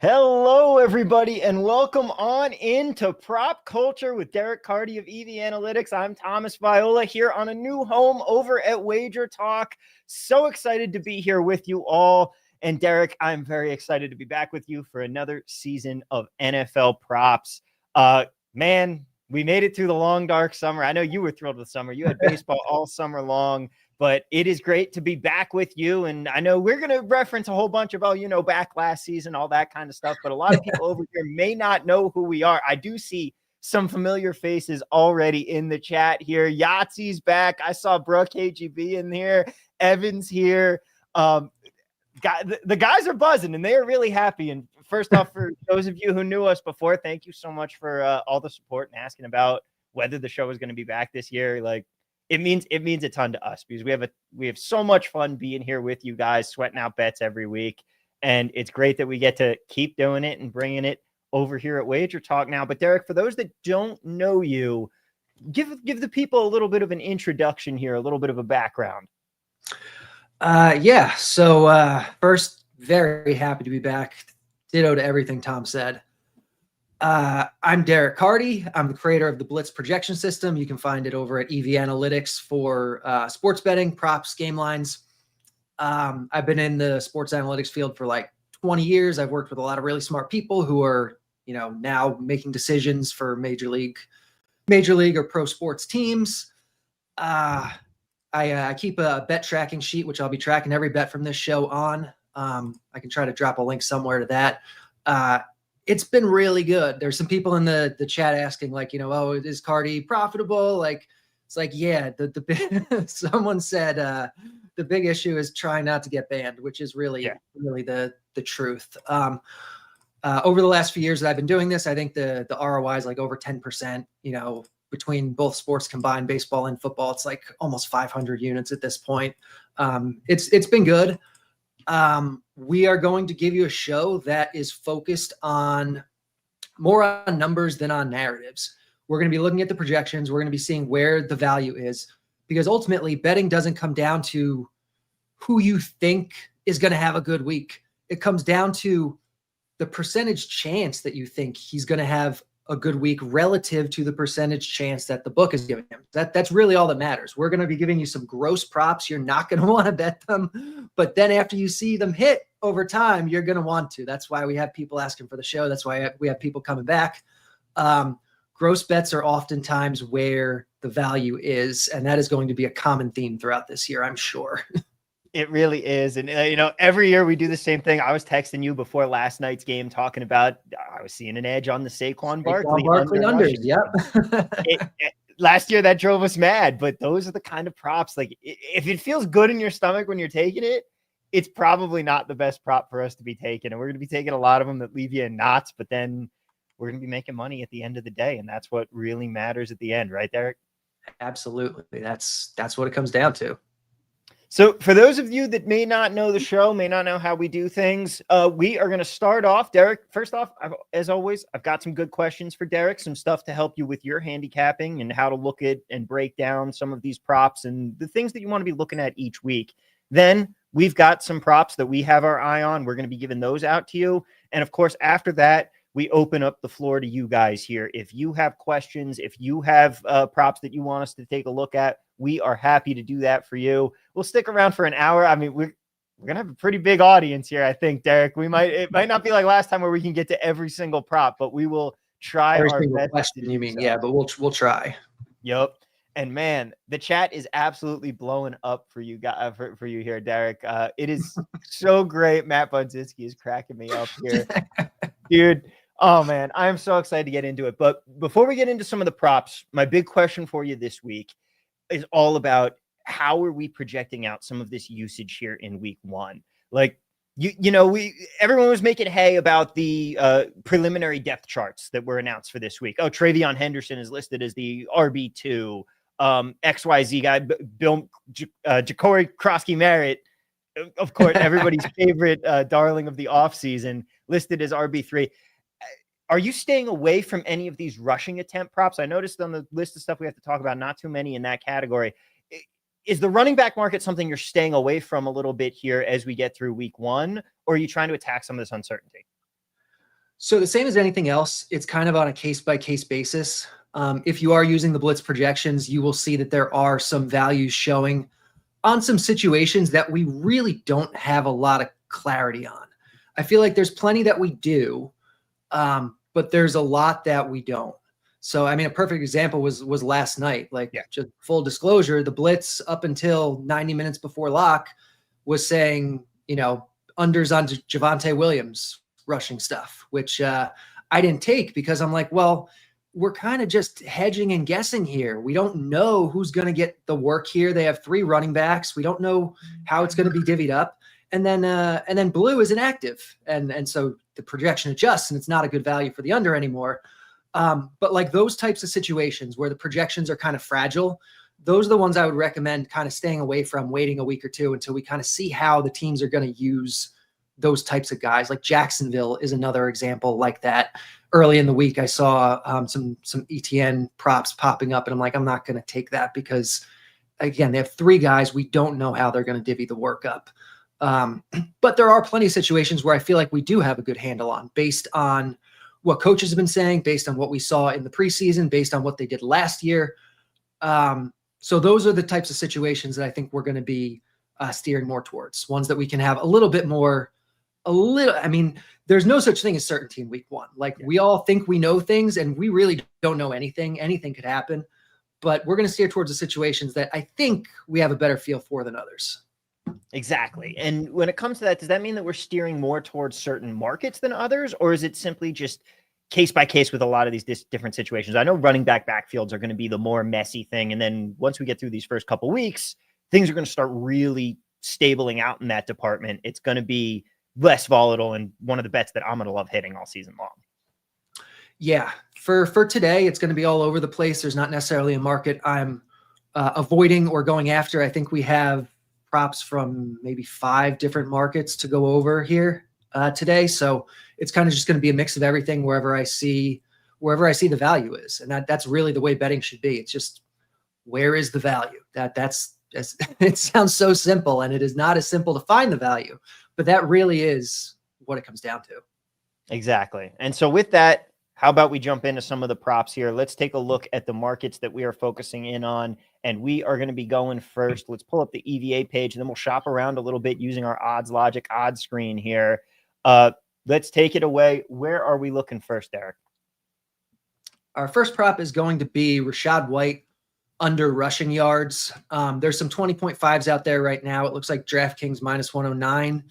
Hello, everybody, and welcome on into Prop Culture with Derek Carty of EV Analytics. I'm Thomas Viola here on a new home over at Wager Talk. So excited to be here with you all. And Derek, I'm very excited to be back with you for another season of NFL props. Man, we made it through the long, dark summer. I know you were thrilled with summer. You had baseball all summer long. But it is great to be back with you. And I know we're going to reference a whole bunch of, back last season, all that kind of stuff. But a lot of people over here may not know who we are. I do see some familiar faces already in the chat here. Yahtzee's back. I saw Brooke KGB in here. Evan's here. The guys are buzzing and they are really happy. And first off, for those of you who knew us before, thank you so much for all the support and asking about whether the show is going to be back this year. It means a ton to us because we have so much fun being here with you guys, sweating out bets every week. And it's great that we get to keep doing it and bringing it over here at Wager Talk now. But Derek, for those that don't know you, give the people a little bit of an introduction here, a little bit of a background. So first, very happy to be back. Ditto to everything Tom said. I'm Derek Carty. I'm the creator of the Blitz projection system. You can find it over at EV Analytics for sports betting, props, game lines. I've been in the sports analytics field for like 20 years. I've worked with a lot of really smart people who are, now making decisions for major league or pro sports teams. I keep a bet tracking sheet, which I'll be tracking every bet from this show on. I can try to drop a link somewhere to that. It's been really good. There's some people in the chat asking is Carty profitable? Yeah, someone said the big issue is trying not to get banned, which is really the truth. Over the last few years that I've been doing this, I think the ROI is like over 10%, between both sports combined, baseball and football. It's like almost 500 units at this point. It's been good. We are going to give you a show that is focused more on numbers than on narratives. We're going to be looking at the projections. We're going to be seeing where the value is, because ultimately betting doesn't come down to who you think is going to have a good week. It comes down to the percentage chance that you think he's going to have a good week relative to the percentage chance that the book is giving him. That's really all that matters. We're going to be giving you some gross props. You're not going to want to bet them, but then after you see them hit over time, you're going to want to. That's why we have people asking for the show. That's why we have people coming back. Gross bets are oftentimes where the value is, and that is going to be a common theme throughout this year, I'm sure. It really is. And, every year we do the same thing. I was texting you before last night's game talking about I was seeing an edge on the Saquon Barkley unders. Yep. Last year that drove us mad, but those are the kind of props. Like if it feels good in your stomach when you're taking it, it's probably not the best prop for us to be taking. And we're going to be taking a lot of them that leave you in knots, but then we're going to be making money at the end of the day. And that's what really matters at the end, right, Derek? Absolutely. That's what it comes down to. So for those of you that may not know the show, may not know how we do things, we are going to start off. Derek, first off, as always, I've got some good questions for Derek, some stuff to help you with your handicapping and how to look at and break down some of these props and the things that you want to be looking at each week. Then we've got some props that we have our eye on. We're going to be giving those out to you. And of course, after that, we open up the floor to you guys here. If you have questions, if you have props that you want us to take a look at, we are happy to do that for you. We'll stick around for an hour. I mean, we're going to have a pretty big audience here, I think, Derek. It might not be like last time where we can get to every single prop, but we will try every our single best. Question, you mean? So. Yeah, but we'll try. Yep. And man, the chat is absolutely blowing up for you guys, for you here, Derek. It is so great. Matt Bunzinski is cracking me up here, dude. Oh man, I'm so excited to get into it. But before we get into some of the props, my big question for you this week is all about how are we projecting out some of this usage here in week one? Like, everyone was making hay about the preliminary depth charts that were announced for this week. Oh, Travion Henderson is listed as the RB2. XYZ guy, Bill Ja'Cory Krosky-Merritt, of course, everybody's favorite darling of the offseason, listed as RB3. Are you staying away from any of these rushing attempt props? I noticed on the list of stuff we have to talk about, not too many in that category. Is the running back market something you're staying away from a little bit here as we get through week one, or are you trying to attack some of this uncertainty? So the same as anything else, it's kind of on a case-by-case basis. If you are using the blitz projections, you will see that there are some values showing on some situations that we really don't have a lot of clarity on. I feel like there's plenty that we do, but there's a lot that we don't. So, I mean, a perfect example was last night. Just full disclosure, the blitz up until 90 minutes before lock was saying, unders on Javonte Williams rushing stuff, which I didn't take because I'm like, well, we're kind of just hedging and guessing here. We don't know who's going to get the work here. They have 3 running backs. We don't know how it's going to be divvied up. And then blue is inactive. And so the projection adjusts and it's not a good value for the under anymore. But like those types of situations where the projections are kind of fragile, those are the ones I would recommend kind of staying away from, waiting a week or two until we kind of see how the teams are going to use those types of guys. Like Jacksonville is another example like that. Early in the week, I saw some ETN props popping up, and I'm like, I'm not going to take that because, again, they have 3 guys. We don't know how they're going to divvy the work up. But there are plenty of situations where I feel like we do have a good handle on, based on what coaches have been saying, based on what we saw in the preseason, based on what they did last year. So those are the types of situations that I think we're going to be steering more towards, ones that we can have I mean, there's no such thing as certainty in week 1. We all think we know things and we really don't know anything. Anything could happen, but we're going to steer towards the situations that I think we have a better feel for than others. Exactly. And when it comes to that, does that mean that we're steering more towards certain markets than others, or is it simply just case by case with a lot of these different situations? I know running backfields are going to be the more messy thing. And then once we get through these first couple weeks, things are going to start really stabling out in that department. It's going to be less volatile and one of the bets that I'm going to love hitting all season long. Yeah. For today, it's going to be all over the place. There's not necessarily a market I'm avoiding or going after. I think we have props from maybe 5 different markets to go over here today. So it's kind of just going to be a mix of everything wherever I see the value is. And that's really the way betting should be. It's just, where is the value? That's it sounds so simple, and it is not as simple to find the value, but that really is what it comes down to. Exactly. And so with that, how about we jump into some of the props here? Let's take a look at the markets that we are focusing in on, and we are going to be going first. Let's pull up the EVA page, and then we'll shop around a little bit using our odds logic odds screen here. Let's take it away. Where are we looking first, Derek? Our first prop is going to be Rachaad White under rushing yards. There's some 20.5s out there right now. It looks like DraftKings -109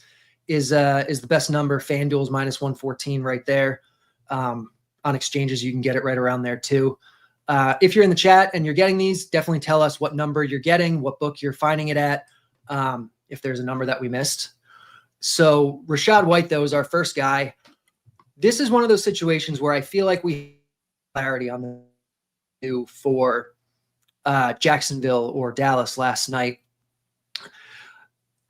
is the best number. FanDuel's -114 right there. On exchanges, you can get it right around there too. If you're in the chat and you're getting these, definitely tell us what number you're getting, what book you're finding it at, if there's a number that we missed. So Rachaad White, though, is our first guy. This is one of those situations where I feel like we have clarity on the new for Jacksonville or Dallas last night.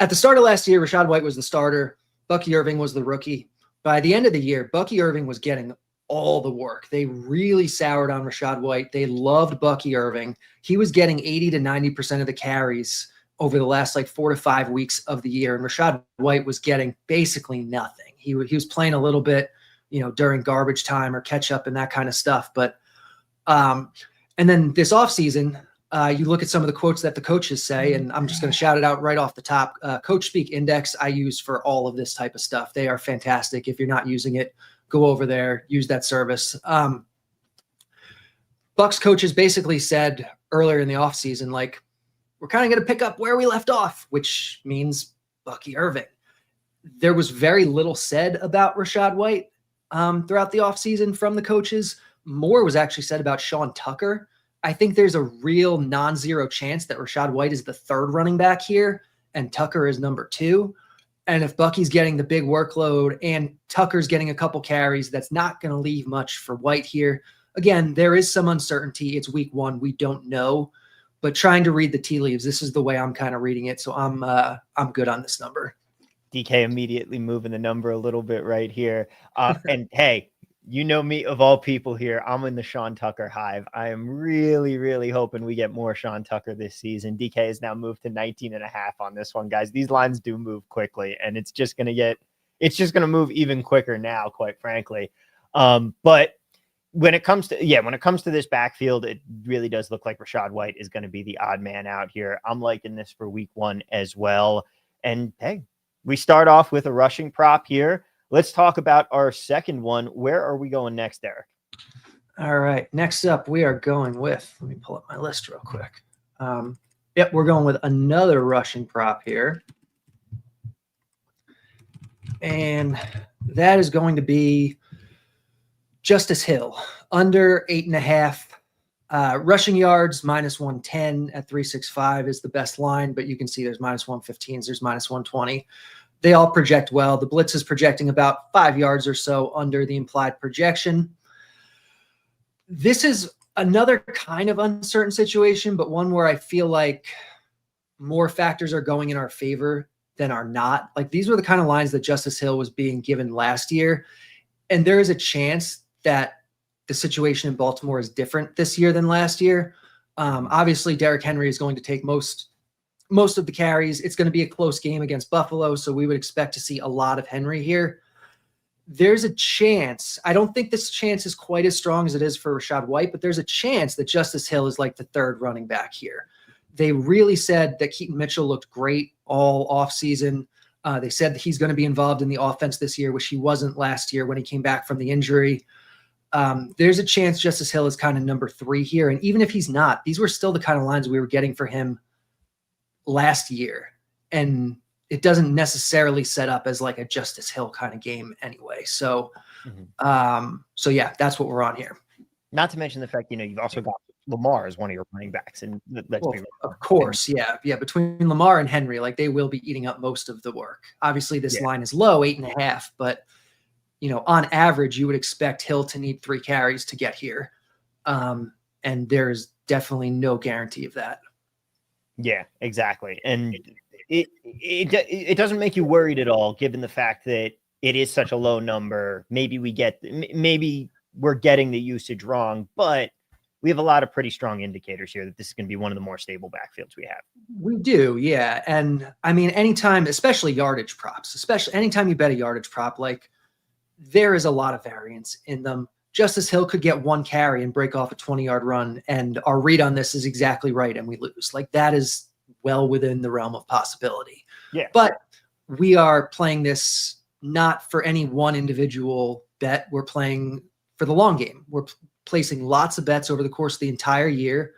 At the start of last year, Rachaad White was the starter. Bucky Irving was the rookie. By the end of the year, Bucky Irving was getting all the work. They really soured on Rachaad White. They loved Bucky Irving. He was getting 80 to 90% of the carries over the last 4 to 5 weeks of the year. And Rachaad White was getting basically nothing. He was playing a little bit, during garbage time or catch up and that kind of stuff. But, and then this offseason, you look at some of the quotes that the coaches say, and I'm just going to shout it out right off the top. Coach Speak Index I use for all of this type of stuff. They are fantastic. If you're not using it, go over there, use that service. Bucks coaches basically said earlier in the offseason, we're kind of going to pick up where we left off, which means Bucky Irving. There was very little said about Rachaad White throughout the offseason from the coaches. More was actually said about Sean Tucker. I think there's a real non-zero chance that Rachaad White is the 3rd running back here and Tucker is number 2. And if Bucky's getting the big workload and Tucker's getting a couple carries, that's not going to leave much for White here. Again, there is some uncertainty. It's week 1. We don't know, but trying to read the tea leaves, this is the way I'm kind of reading it. So I'm good on this number. DK immediately moving the number a little bit right here. And hey, you know me, of all people here, I'm in the Sean Tucker hive. I am really, really hoping we get more Sean Tucker this season. DK has now moved to 19.5 on this one, guys. These lines do move quickly, and it's just going to move even quicker now, quite frankly. But when it comes to this backfield, it really does look like Rachaad White is going to be the odd man out here. I'm liking this for week 1 as well. And hey, we start off with a rushing prop here. Let's talk about our second one. Where are we going next, Derek? All right. Next up, we are going with, let me pull up my list real quick. Yep, we're going with another rushing prop here. And that is going to be Justice Hill, under 8.5 rushing yards, -110 at 365 is the best line, but you can see there's -115s, there's -120. They all project well. The blitz is projecting about 5 yards or so under the implied projection. This is another kind of uncertain situation, but one where I feel like more factors are going in our favor than are not. Like, these were the kind of lines that Justice Hill was being given last year. And there is a chance that the situation in Baltimore is different this year than last year. Obviously, Derrick Henry is going to take most of the carries. It's going to be a close game against Buffalo, so we would expect to see a lot of Henry here. There's a chance, I don't think this chance is quite as strong as it is for Rachaad White, but there's a chance that Justice Hill is like the third running back here. They really said that Keaton Mitchell looked great all offseason. They said that he's going to be involved in the offense this year, which he wasn't last year when he came back from the injury. There's a chance Justice Hill is kind of number 3 here. And even if he's not, these were still the kind of lines we were getting for him last year. And it doesn't necessarily set up as like a Justice Hill kind of game anyway. So, so yeah, that's what we're on here. Not to mention the fact, you've also got Lamar as one of your running backs. And of course. Yeah. Between Lamar and Henry, like, they will be eating up most of the work. Obviously this line is low, 8.5, but on average, you would expect Hill to need 3 carries to get here. And there's definitely no guarantee of that. Yeah, exactly. And it doesn't make you worried at all, given the fact that it is such a low number. Maybe we're getting the usage wrong, but we have a lot of pretty strong indicators here that this is going to be one of the more stable backfields we have. We do, yeah. And I mean, anytime, especially yardage props, especially anytime you bet a yardage prop, like, there is a lot of variance in them. Justice Hill could get 1 carry and break off a 20-yard run, and our read on this is exactly right, and we lose. Like, that is well within the realm of possibility. Yeah. But we are playing this not for any one individual bet. We're playing for the long game. We're placing lots of bets over the course of the entire year,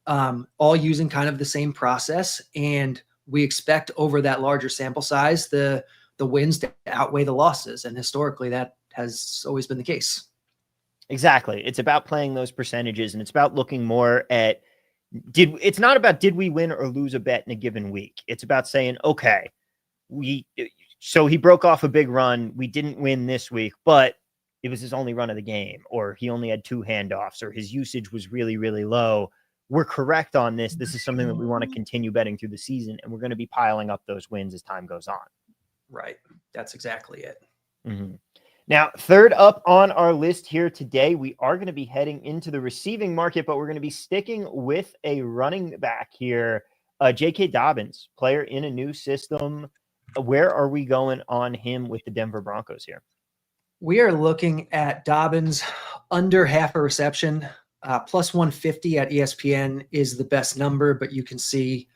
all using kind of the same process, and we expect over that larger sample size the wins to outweigh the losses, and historically that has always been the case. Exactly. It's about playing those percentages, and it's about looking more at it's not about did we win or lose a bet in a given week. It's about saying, okay, so he broke off a big run. We didn't win this week, but it was his only run of the game, or he only had 2 handoffs, or his usage was really, really low. We're correct on this. This is something that we want to continue betting through the season, and we're going to be piling up those wins as time goes on. Right. That's exactly it. Mm-hmm. Now, third up on our list here today, we are going to be heading into the receiving market, but we're going to be sticking with a running back here. J.K. Dobbins, player in a new system. Where are we going on him with the Denver Broncos here? We are looking at Dobbins under half a reception. Plus 150 at ESPN is the best number, but you can see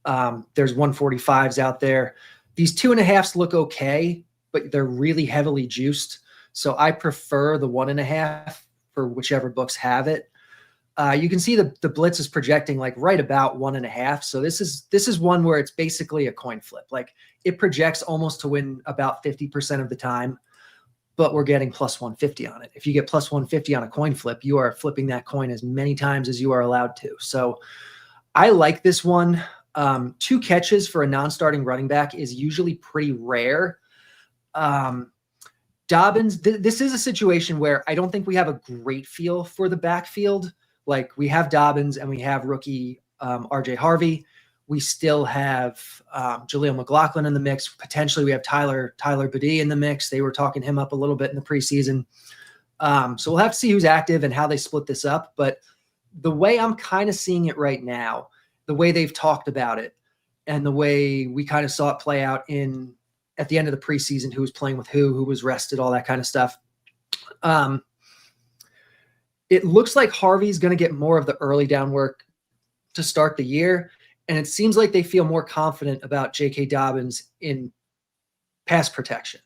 there's 145s out there. These 2.5s look okay, but they're really heavily juiced. So I prefer the 1.5 for whichever books have it. You can see the blitz is projecting like right about 1.5. So this is one where it's basically a coin flip. Like, it projects almost to win about 50% of the time, but we're getting plus 150 on it. If you get plus 150 on a coin flip, you are flipping that coin as many times as you are allowed to. So I like this one. 2 catches for a non-starting running back is usually pretty rare. Dobbins, this is a situation where I don't think we have a great feel for the backfield. Like, we have Dobbins and we have rookie RJ Harvey. We still have Jaleel McLaughlin in the mix. Potentially we have Tyler Badie in the mix. They were talking him up a little bit in the preseason. So we'll have to see who's active and how they split this up. But the way I'm kind of seeing it right now, the way they've talked about it, and the way we kind of saw it play out at the end of the preseason, who was playing with who was rested, all that kind of stuff. It looks like Harvey's going to get more of the early down work to start the year. And it seems like they feel more confident about J.K. Dobbins in pass protection,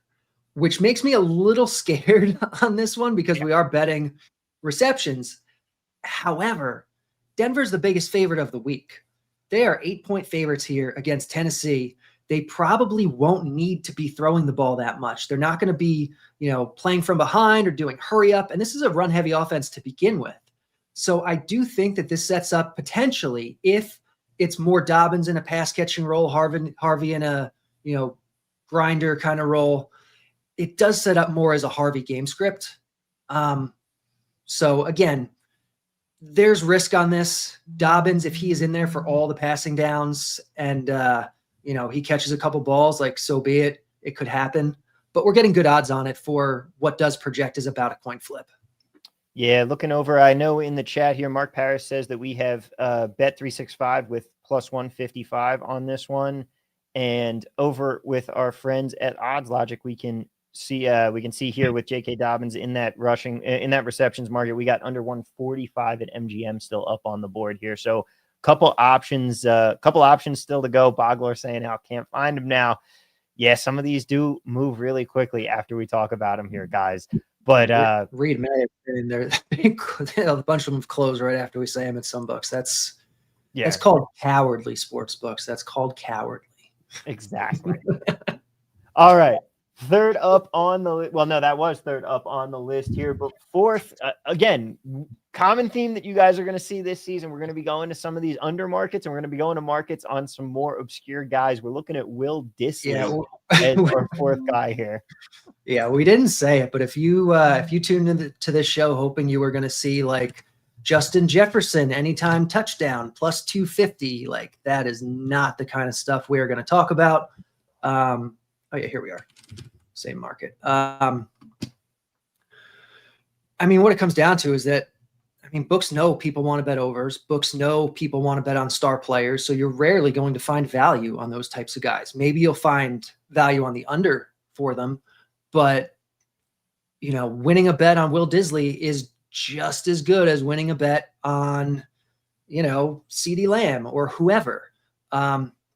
which makes me a little scared on this one because we are betting receptions. However, Denver's the biggest favorite of the week. They are 8-point favorites here against Tennessee. They probably won't need to be throwing the ball that much. They're not going to be, playing from behind or doing hurry up. And this is a run heavy offense to begin with. So I do think that this sets up potentially, if it's more Dobbins in a pass catching role, Harvey in a, grinder kind of role, it does set up more as a Harvey game script. So again, there's risk on this. Dobbins, if he is in there for all the passing downs and, he catches a couple balls, like so be it. It could happen. But we're getting good odds on it for what does project as about a coin flip. Yeah, looking over, I know in the chat here, Mark Paris says that we have Bet365 with plus 155 on this one. And over with our friends at Odds Logic, we can see here with J.K. Dobbins in that receptions market, we got under 145 at MGM still up on the board here. So couple options still to go. Bogler saying, I can't find them now. Yeah, some of these do move really quickly after we talk about them here, guys. But Reed may have been in there. A bunch of them have closed right after we say them at some books. That's called cowardly sports books. That's called cowardly. Exactly. All right. Third up on the well, no, that was third up on the list here, but fourth, again, common theme that you guys are going to see this season. We're going to be going to some of these under markets, and we're going to be going to markets on some more obscure guys. We're looking at Will Dissly as our fourth guy here. Yeah, we didn't say it, but if you tuned into this show hoping you were going to see like Justin Jefferson anytime touchdown plus 250, like that is not the kind of stuff we're going to talk about. Oh yeah, here we are. Same market. What it comes down to is that, books know people want to bet overs. Books know people want to bet on star players. So you're rarely going to find value on those types of guys. Maybe you'll find value on the under for them, but winning a bet on Will Dissly is just as good as winning a bet on, CeeDee Lamb or whoever.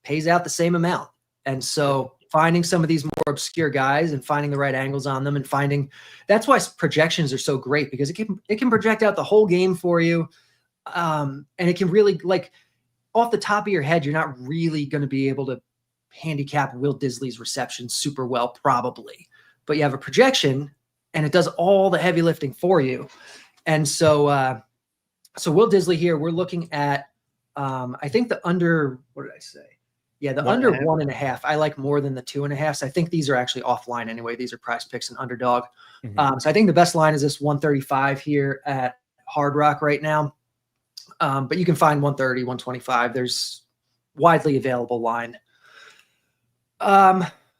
Pays out the same amount. And so finding some of these more obscure guys and finding the right angles on them and that's why projections are so great, because it can project out the whole game for you. And it can really, like, off the top of your head, you're not really going to be able to handicap Will Dissly's reception super well, probably, but you have a projection and it does all the heavy lifting for you. And so Will Dissly here, we're looking at, I think the under, what did I say? Yeah, the under 1.5, I like more than the 2.5. So I think these are actually offline anyway. These are Prize Picks and Underdog. Mm-hmm. So I think the best line is this 135 here at Hard Rock right now. But you can find 130, 125. There's widely available line.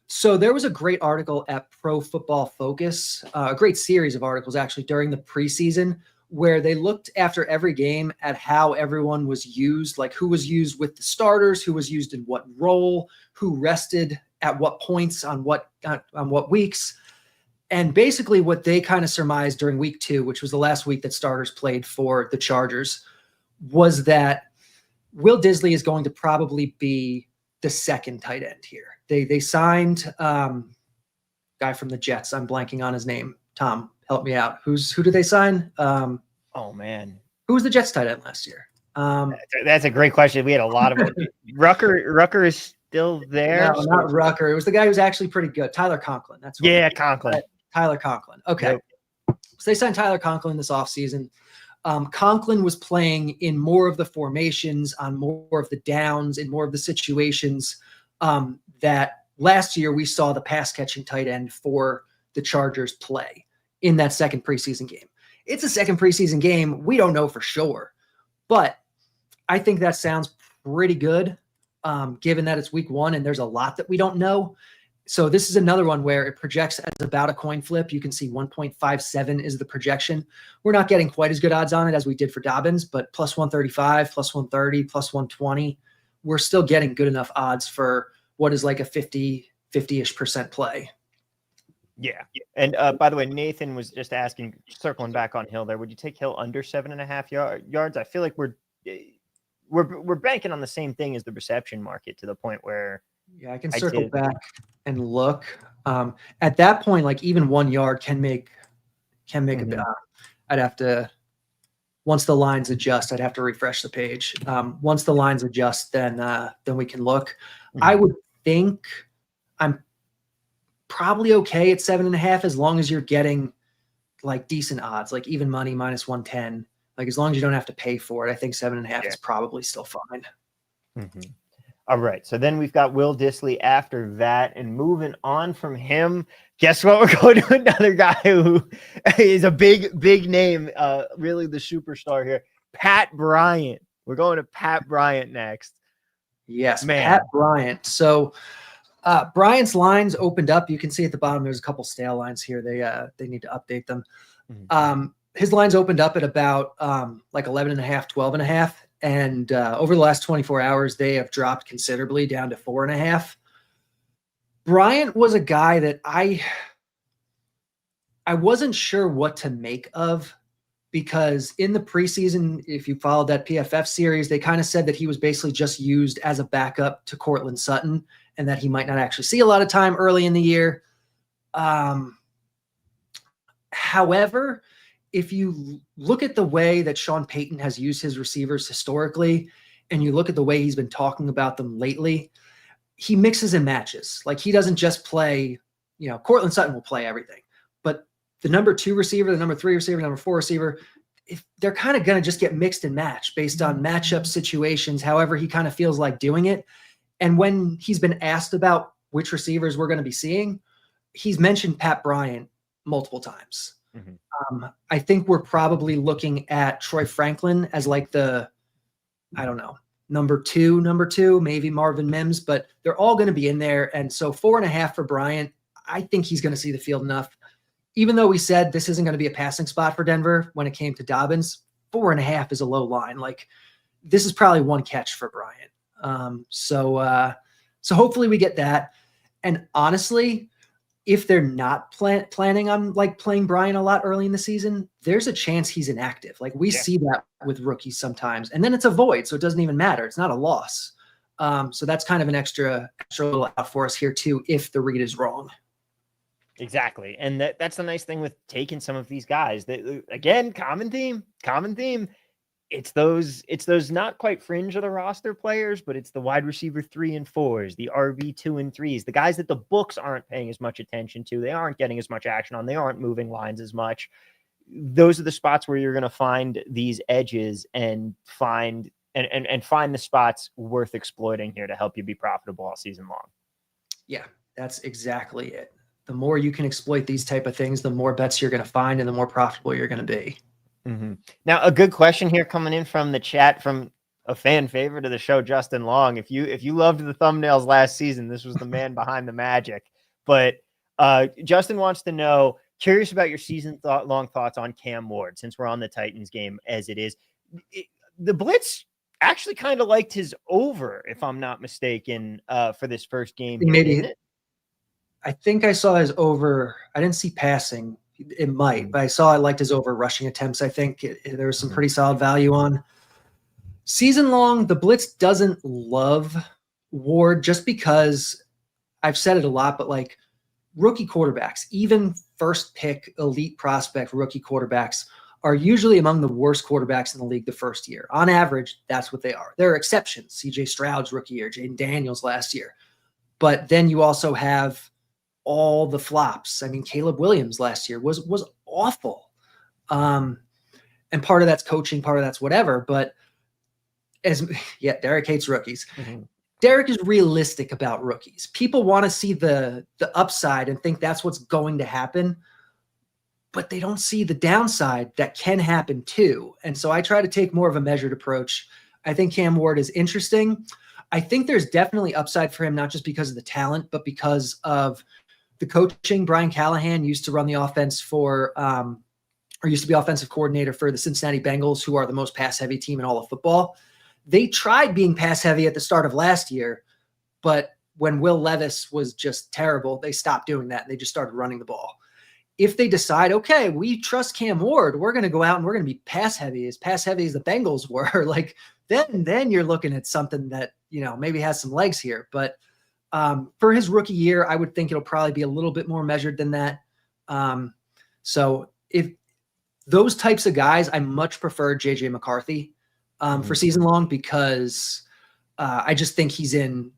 So there was a great article at Pro Football Focus, a great series of articles actually during the preseason, where they looked after every game at how everyone was used, like who was used with the starters, who was used in what role, who rested at what points on what weeks. And basically what they kind of surmised during week 2, which was the last week that starters played for the Chargers, was that Will Dissly is going to probably be the second tight end here. They signed guy from the Jets. I'm blanking on his name. Tom, help me out. Who did they sign? Oh man, who was the Jets tight end last year? That's a great question. We had a lot of Rucker is still there. No, not Rucker. It was the guy who's actually pretty good. Tyler Conklin. That's what Conklin. Tyler Conklin. Okay. Yep. So they signed Tyler Conklin this offseason. Conklin was playing in more of the formations, on more of the downs, in more of the situations that last year we saw the pass catching tight end for the Chargers play in that second preseason game. It's a second preseason game. We don't know for sure, but I think that sounds pretty good, given that it's week 1 and there's a lot that we don't know. So this is another one where it projects as about a coin flip. You can see 1.57 is the projection. We're not getting quite as good odds on it as we did for Dobbins, but plus 135, plus 130, plus 120. We're still getting good enough odds for what is like a 50-ish% play. Yeah. And by the way, Nathan was just asking, circling back on Hill there, would you take Hill under 7.5 yards? I feel like we're banking on the same thing as the reception market to the point where Yeah, I can circle back and look. At that point, like even 1 yard can make a bit. I'd have to, once the lines adjust, I'd have to refresh the page. Once the lines adjust, then we can look. I would think I'm probably okay at 7.5 as long as you're getting like decent odds, like even money -110. Like as long as you don't have to pay for it, I think 7.5 is probably still fine. All right. So then we've got Will Dissly after that, and moving on from him, guess what? We're going to another guy who is a big name, really the superstar here, Pat Bryant. We're going to Pat Bryant next. Yes, man. Pat Bryant. So Bryant's lines opened up. You can see at the bottom, there's a couple stale lines here. They need to update them. His lines opened up at about like 11.5, 12.5. And over the last 24 hours, they have dropped considerably down to 4.5. Bryant was a guy that I wasn't sure what to make of, because in the preseason, if you followed that PFF series, they kind of said that he was basically just used as a backup to Cortland Sutton and that he might not actually see a lot of time early in the year. However, if you look at the way that Sean Payton has used his receivers historically, and you look at the way he's been talking about them lately, he mixes and matches. Like he doesn't just play, Cortland Sutton will play everything, but the number 2 receiver, the number 3 receiver, number 4 receiver, if they're kind of going to just get mixed and matched based on matchup situations, however he kind of feels like doing it. And when he's been asked about which receivers we're going to be seeing, he's mentioned Pat Bryant multiple times. I think we're probably looking at Troy Franklin as like the, I don't know, number two, maybe Marvin Mims, but they're all going to be in there. And so 4.5 for Bryant, I think he's going to see the field enough. Even though we said this isn't going to be a passing spot for Denver when it came to Dobbins, 4.5 is a low line. Like this is probably one catch for Bryant. So hopefully we get that. And honestly, if they're not planning on like playing Bryant a lot early in the season, there's a chance he's inactive. Like we see that with rookies sometimes, and then it's a void. So it doesn't even matter. It's not a loss. So that's kind of an extra little out for us here too, if the read is wrong. Exactly. And that's the nice thing with taking some of these guys that, again, common theme. It's those not quite fringe of the roster players, but it's the wide receiver 3 and 4s, the RB 2 and 3s, the guys that the books aren't paying as much attention to. They aren't getting as much action on. They aren't moving lines as much. Those are the spots where you're going to find these edges and find the spots worth exploiting here to help you be profitable all season long. Yeah, that's exactly it. The more you can exploit these type of things, the more bets you're going to find and the more profitable you're going to be. Now, a good question here coming in from the chat from a fan favorite of the show, Justin Long. If you loved the thumbnails last season, this was the man behind the magic. But Justin wants to know, curious about your season-long thoughts on Cam Ward, since we're on the Titans game as it is. The Blitz actually kind of liked his over, if I'm not mistaken, for this first game. Maybe. I think I saw his over. I didn't see passing. It might, but I liked his over rushing attempts. I think there was some pretty solid value on. Season long, the Blitz doesn't love Ward just because I've said it a lot, but like rookie quarterbacks, even first pick elite prospect rookie quarterbacks are usually among the worst quarterbacks in the league the first year. On average, that's what they are. There are exceptions. CJ Stroud's rookie year, Jaden Daniels last year. But then you also have all the flops. I mean, Caleb Williams last year was awful. And part of that's coaching, part of that's whatever. But Derek hates rookies. Derek is realistic about rookies. People want to see the upside and think that's what's going to happen, but they don't see the downside that can happen too. And so I try to take more of a measured approach. I think Cam Ward is interesting. I think there's definitely upside for him, not just because of the talent, but because of the coaching. Brian Callahan used to run the offense used to be offensive coordinator for the Cincinnati Bengals, who are the most pass-heavy team in all of football. They tried being pass-heavy at the start of last year, but when Will Levis was just terrible, they stopped doing that. And they just started running the ball. If they decide, okay, we trust Cam Ward, we're going to go out and we're going to be pass heavy as the Bengals were, like then you're looking at something that, maybe has some legs here. But for his rookie year, I would think it'll probably be a little bit more measured than that. So if those types of guys, I much prefer JJ McCarthy for season long, because I just think he's in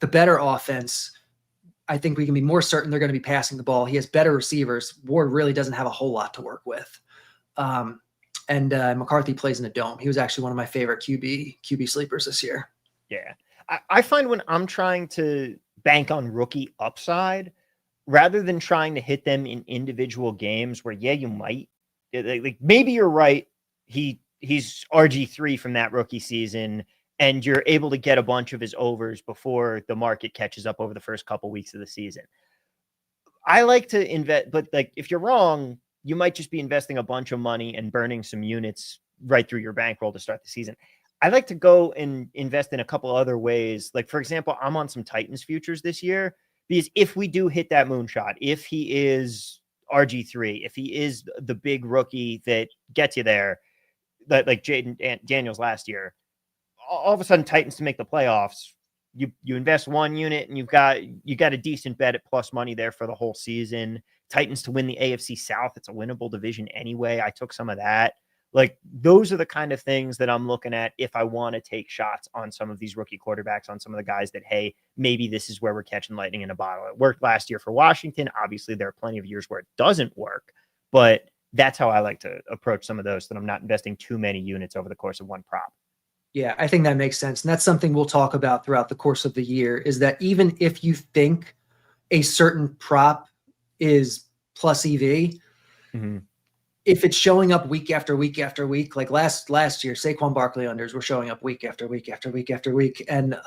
the better offense. I think we can be more certain they're going to be passing the ball. He has better receivers. Ward really doesn't have a whole lot to work with. And McCarthy plays in a dome. He was actually one of my favorite QB sleepers this year. Yeah. I find when I'm trying to bank on rookie upside, rather than trying to hit them in individual games where, you might, like maybe you're right. He's RG3 from that rookie season, and you're able to get a bunch of his overs before the market catches up over the first couple weeks of the season. I like to invest, but like if you're wrong, you might just be investing a bunch of money and burning some units right through your bankroll to start the season. I like to go and invest in a couple other ways. Like, for example, I'm on some Titans futures this year, because if we do hit that moonshot, if he is RG3, if he is the big rookie that gets you there, like Jaden Daniels last year, all of a sudden Titans to make the playoffs, you invest one unit and you got a decent bet at plus money there for the whole season. Titans to win the AFC South. It's a winnable division anyway. I took some of that. Like, those are the kind of things that I'm looking at if I want to take shots on some of these rookie quarterbacks, on some of the guys that, hey, maybe this is where we're catching lightning in a bottle. It worked last year for Washington. Obviously, there are plenty of years where it doesn't work, but that's how I like to approach some of those, so that I'm not investing too many units over the course of one prop. Yeah, I think that makes sense. And that's something we'll talk about throughout the course of the year, is that even if you think a certain prop is plus EV, if it's showing up week after week after week, like last year, Saquon Barkley unders were showing up week after week after week after week. And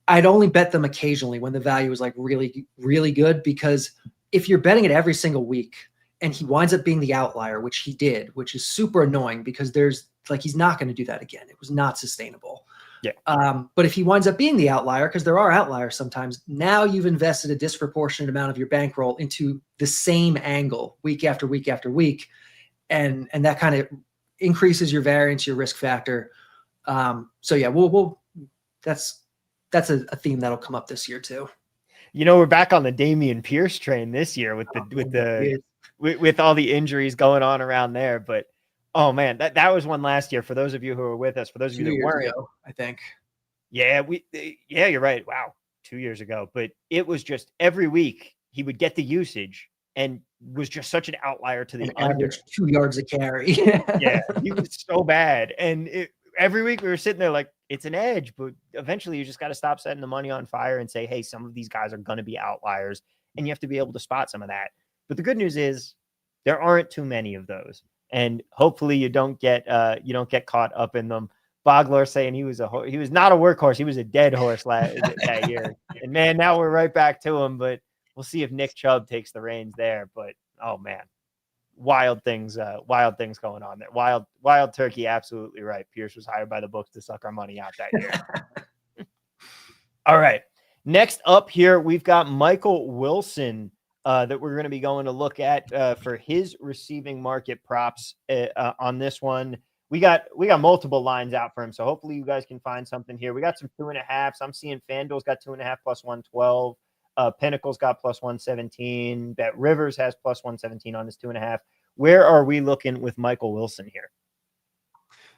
I'd only bet them occasionally when the value was like really, really good, because if you're betting it every single week and he winds up being the outlier, which he did, which is super annoying, because he's not going to do that again. It was not sustainable. Yeah. But if he winds up being the outlier, because there are outliers sometimes, now you've invested a disproportionate amount of your bankroll into the same angle week after week after week. And that kind of increases your variance, your risk factor. So yeah, that's a theme that'll come up this year too. We're back on the Dameon Pierce train this year with all the injuries going on around there. But oh man, that was one last year. For those of you who were with us, for those of you that weren't, I think. Yeah, you're right. Wow, 2 years ago. But it was just every week he would get the usage and was just such an outlier to the under. 2 yards a carry. Yeah, he was so bad. And every week we were sitting there like, it's an edge, but eventually you just got to stop setting the money on fire and say, hey, some of these guys are going to be outliers, and you have to be able to spot some of that. But the good news is there aren't too many of those. And hopefully you don't get caught up in them. Bogler saying he was not a workhorse. He was a dead horse that year. And man, now we're right back to him, but we'll see if Nick Chubb takes the reins there. But oh man, wild things going on there. Wild turkey. Absolutely right. Pierce was hired by the books to suck our money out that year. All right. Next up here, we've got Michael Wilson that we're going to be going to look at for his receiving market props on this one. We got multiple lines out for him, so hopefully you guys can find something here. We got some 2.5s. I'm seeing FanDuel's got 2.5 plus 112. Pinnacle's got plus 117. Bet Rivers has plus 117 on his 2.5. Where are we looking with Michael Wilson here?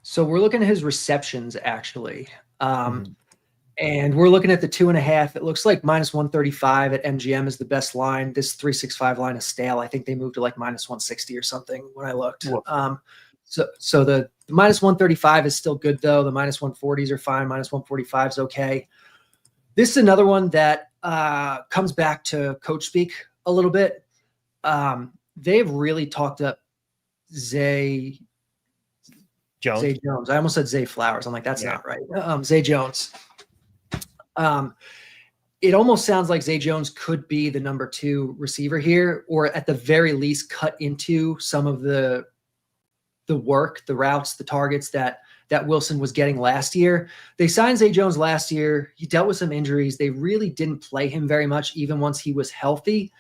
So we're looking at his receptions, actually. And we're looking at the 2.5. It looks like minus 135 at MGM is the best line. This 365 line is stale. I think they moved to like minus 160 or something when I looked. So the minus 135 is still good, though. The minus 140s are fine. Minus 145 is okay. This is another one that comes back to coach speak a little bit. They've really talked up Zay Jones. I almost said Zay Flowers. I'm like, that's not right. Zay Jones. It almost sounds like Zay Jones could be the number 2 receiver here, or at the very least cut into some of the work, the routes, the targets that that Wilson was getting last year. They signed Zay Jones last year. He dealt with some injuries. They really didn't play him very much, even once he was healthy.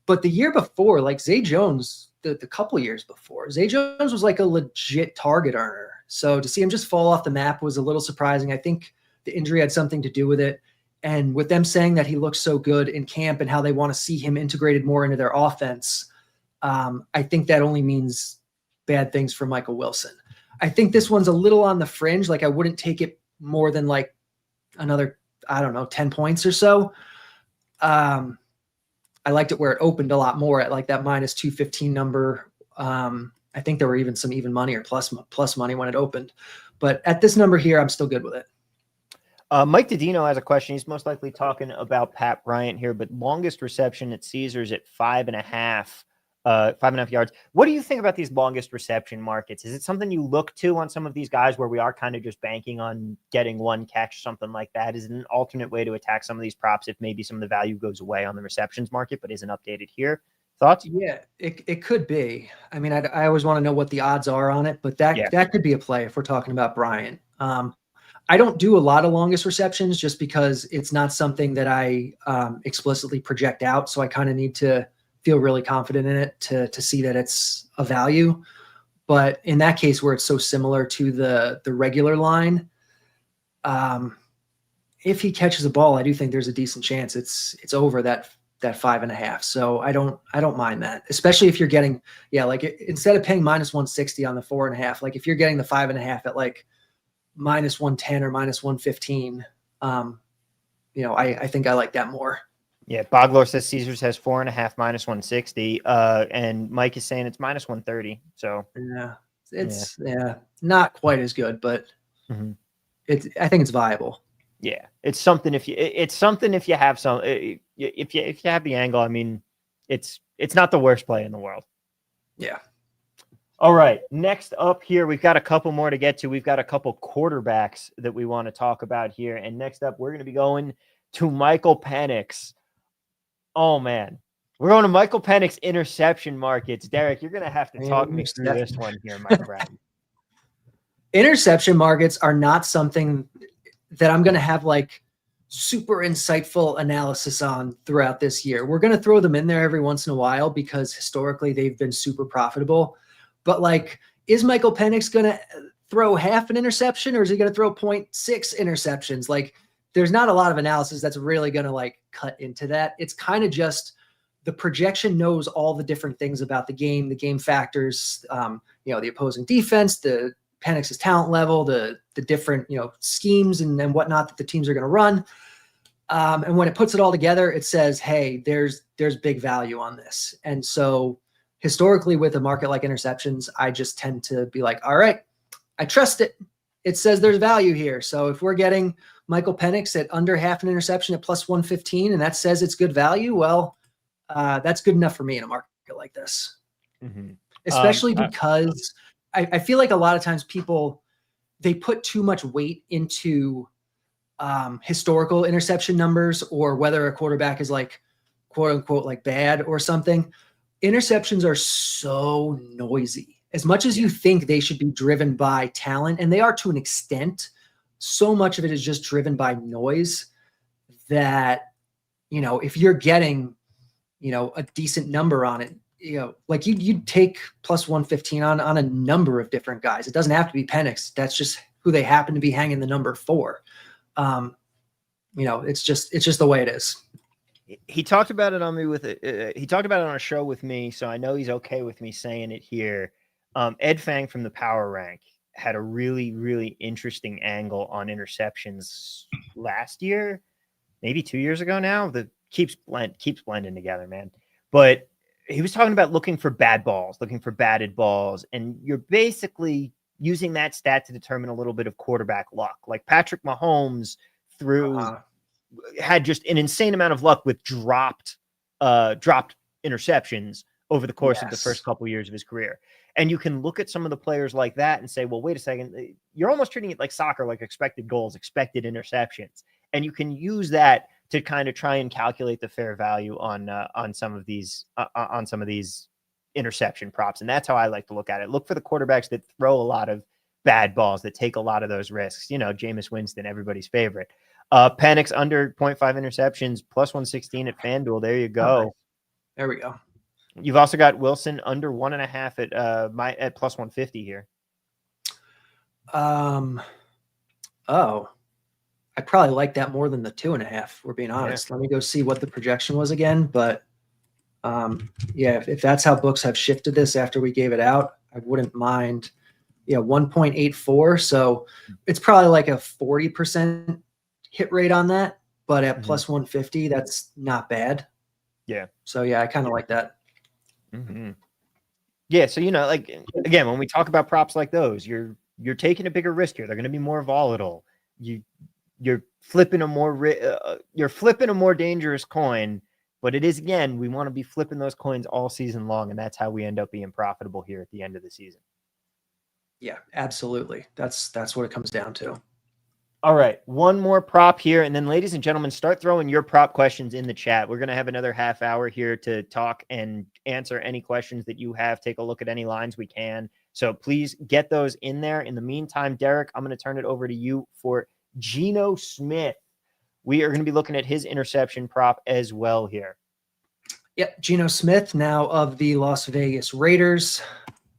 But the year before, like Zay Jones, the couple years before, Zay Jones was like a legit target earner. So to see him just fall off the map was a little surprising. I think the injury had something to do with it. And with them saying that he looks so good in camp and how they want to see him integrated more into their offense, I think that only means bad things for Michael Wilson. I think this one's a little on the fringe. Like I wouldn't take it more than like another, 10 points or so. I liked it where it opened a lot more at like that minus 215 number. I think there were even some even money or plus money when it opened. But at this number here, I'm still good with it. Mike Didino has a question. He's most likely talking about Pat Bryant here, but longest reception at Caesars at 5.5 yards. What do you think about these longest reception markets? Is it something you look to on some of these guys where we are kind of just banking on getting one catch, something like that? Is it an alternate way to attack some of these props if maybe some of the value goes away on the receptions market, but isn't updated here? Thoughts? Yeah, it could be. I mean, I always want to know what the odds are on it, but that could be a play if we're talking about Bryant. I don't do a lot of longest receptions just because it's not something that I explicitly project out. So I kind of need to feel really confident in it to see that it's a value. But in that case where it's so similar to the regular line, if he catches a ball, I do think there's a decent chance it's over that 5.5. So I don't mind that, especially if you're getting, instead of paying minus 160 on the 4.5, like if you're getting the 5.5 at like minus 110 or minus 115, I think I like that more. Yeah, Boglor says Caesars has 4.5 minus 160, and Mike is saying it's minus 130. So it's not quite as good, but I think it's viable. Yeah, it's something if you have some if you have the angle. I mean, it's not the worst play in the world. Yeah. All right, next up here, we've got a couple more to get to. We've got a couple quarterbacks that we want to talk about here. And next up, we're going to be going to Michael Penix. Oh, man. We're going to Michael Penix interception markets. Derek, you're going to have to talk me through this one here, my friend. Interception markets are not something that I'm going to have like super insightful analysis on throughout this year. We're going to throw them in there every once in a while because historically they've been super profitable. But like, is Michael Penix going to throw half an interception or is he going to throw 0.6 interceptions? Like, there's not a lot of analysis that's really going to like cut into that. It's kind of just the projection knows all the different things about the game factors, the opposing defense, the Penix's talent level, the different, schemes and whatnot that the teams are going to run. And when it puts it all together, it says, hey, there's big value on this. And so historically with a market like interceptions, I just tend to be like, all right, I trust it. It says there's value here. So if we're getting Michael Penix at under half an interception at plus 115, and that says it's good value, well, that's good enough for me in a market like this. Mm-hmm. Especially because I feel like a lot of times people, they put too much weight into historical interception numbers or whether a quarterback is like, quote unquote, like bad or something. Interceptions are so noisy. As much as you think they should be driven by talent, and they are to an extent, so much of it is just driven by noise that, if you're getting, a decent number on it, like you'd take plus 115 on a number of different guys. It doesn't have to be Penix. That's just who they happen to be hanging the number for. It's just the way it is. He talked about it on me he talked about it on a show with me, so I know he's okay with me saying it here. Ed Fang from the Power Rank had a really, really interesting angle on interceptions last year, maybe 2 years ago now. That keeps blending together, man. But he was talking about looking for bad balls, looking for batted balls, and you're basically using that stat to determine a little bit of quarterback luck. Like Patrick Mahomes had just an insane amount of luck with dropped interceptions over the course of the first couple of years of his career. And you can look at some of the players like that and say, well, wait a second, you're almost treating it like soccer, like expected goals, expected interceptions. And you can use that to kind of try and calculate the fair value on some of these interception props. And that's how I like to look at it. Look for the quarterbacks that throw a lot of bad balls that take a lot of those risks. Jameis Winston, everybody's favorite. Penix under 0.5 interceptions, plus 116 at FanDuel. There you go. Right. There we go. You've also got Wilson under 1.5 at plus 150 here. I probably like that more than the 2.5. We're being honest. Let me go see what the projection was again. But if that's how books have shifted this after we gave it out, I wouldn't mind. 1.84. So it's probably like a 40% hit rate on that. But at plus 150, that's not bad. Yeah. So I kind of like that. Mm-hmm. Yeah. So again, when we talk about props like those, you're taking a bigger risk here. They're going to be more volatile. You're flipping a more dangerous coin. But it is, again, we want to be flipping those coins all season long, and that's how we end up being profitable here at the end of the season. Yeah, absolutely. That's what it comes down to. All right, one more prop here, and then, ladies and gentlemen, start throwing your prop questions in the chat. We're going to have another half hour here to talk and answer any questions that you have, take a look at any lines we can. So please get those in there. In the meantime, Derek, I'm going to turn it over to you for Geno Smith. We are going to be looking at his interception prop as well here. Yep, Geno Smith, now of the Las Vegas Raiders,